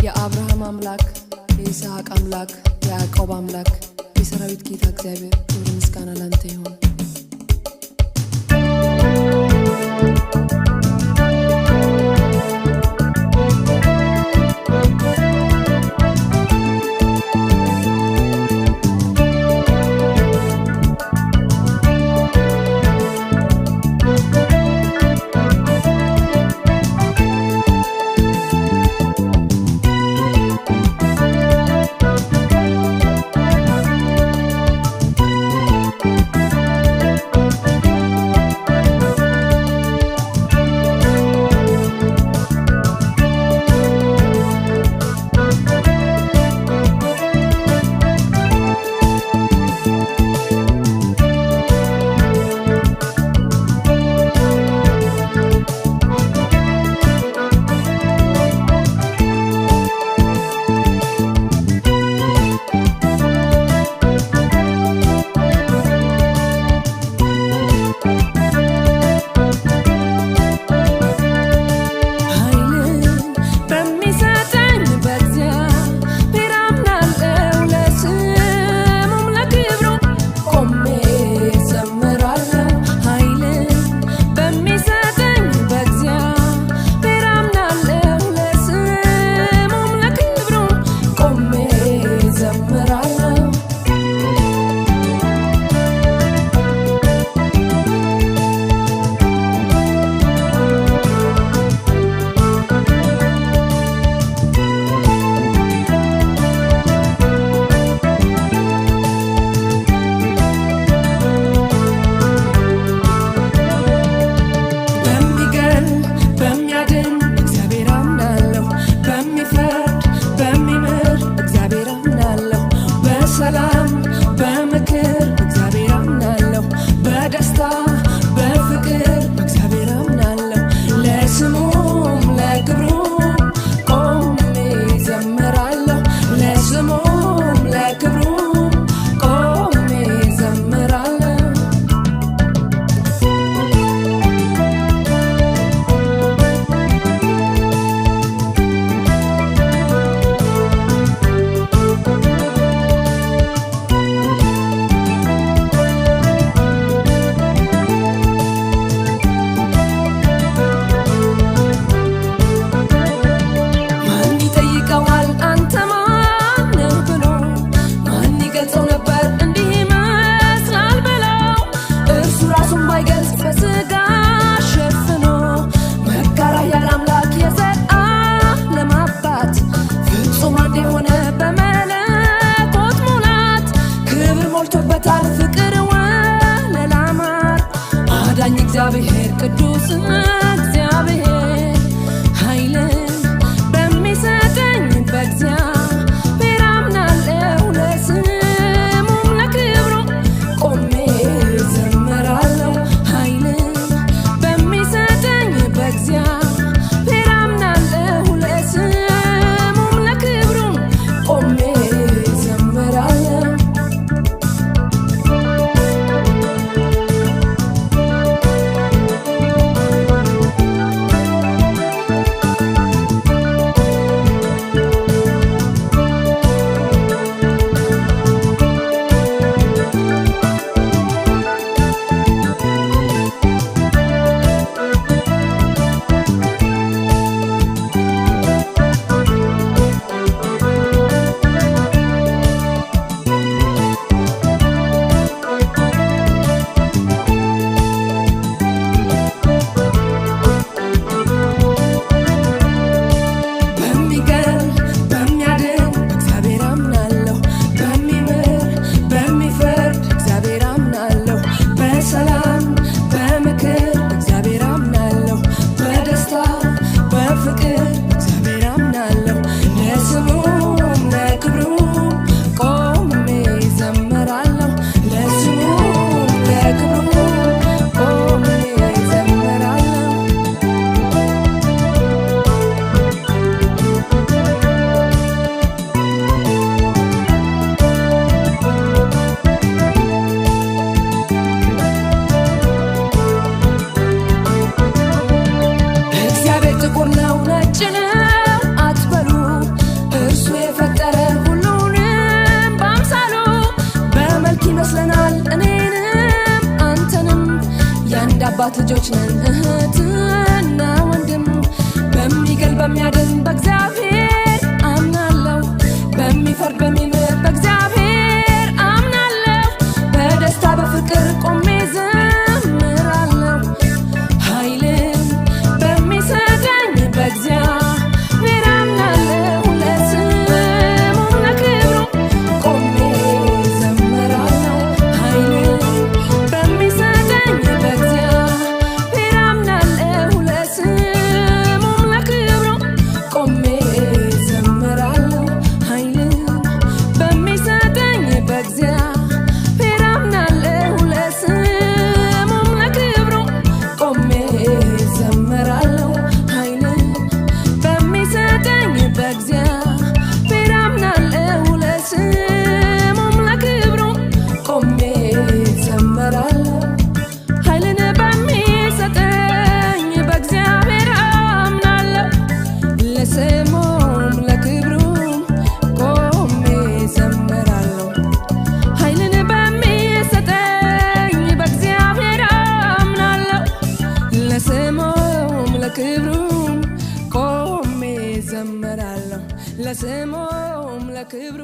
የአብርሃም አምላክ የይስሐቅ አምላክ የያዕቆብ አምላክ የሰራዊት ጌታ እግዚአብሔር ክብር ምስጋና ላንተ ይሁን። የአባት ልጆች ነን እህትና ወንድም። በሚገል በሚያድን በእግዚአብሔር አምናለሁ። በሚፈርድ በሚምር በእግዚአብሔር አምናለሁ። በደስታ በፍቅር ቆሜ ዘምራለሁ። ኃይልን በሚሰጠኝ በእግዚአብሔር አምናለሁ። ለስሙም ለክብሩ ቆሜ ዘምራለሁ። ኃይልን በሚሰጠኝ በእግዚአብሔር አምናለሁ። ለስሙም ለክብሩ ቆሜ ዘምራለሁ። ኃይልን በሚሰጠኝ በእግዚአብሔር አምናለሁ። ለስሙም ለክብሩ ቆሜ ዘምራለሁ። ኃይልን በሚሰጠኝ በእግዚአብሔር አምናለሁ። ለስሙም ለክብሩ ቆሜ ዘምራለሁ። ኃይልን በሚሰጠኝ በእግዚአብሔር አምናለሁ። ለስሙም ለክብሩ ቆሜ ዘምራለሁ። ኃይልን በሚሰጠኝ በእግዚአብሔር አምናለሁ። ለስሙም ለክብሩ ቆሜ ዘምራለሁ። ለስሙም ለክብሩ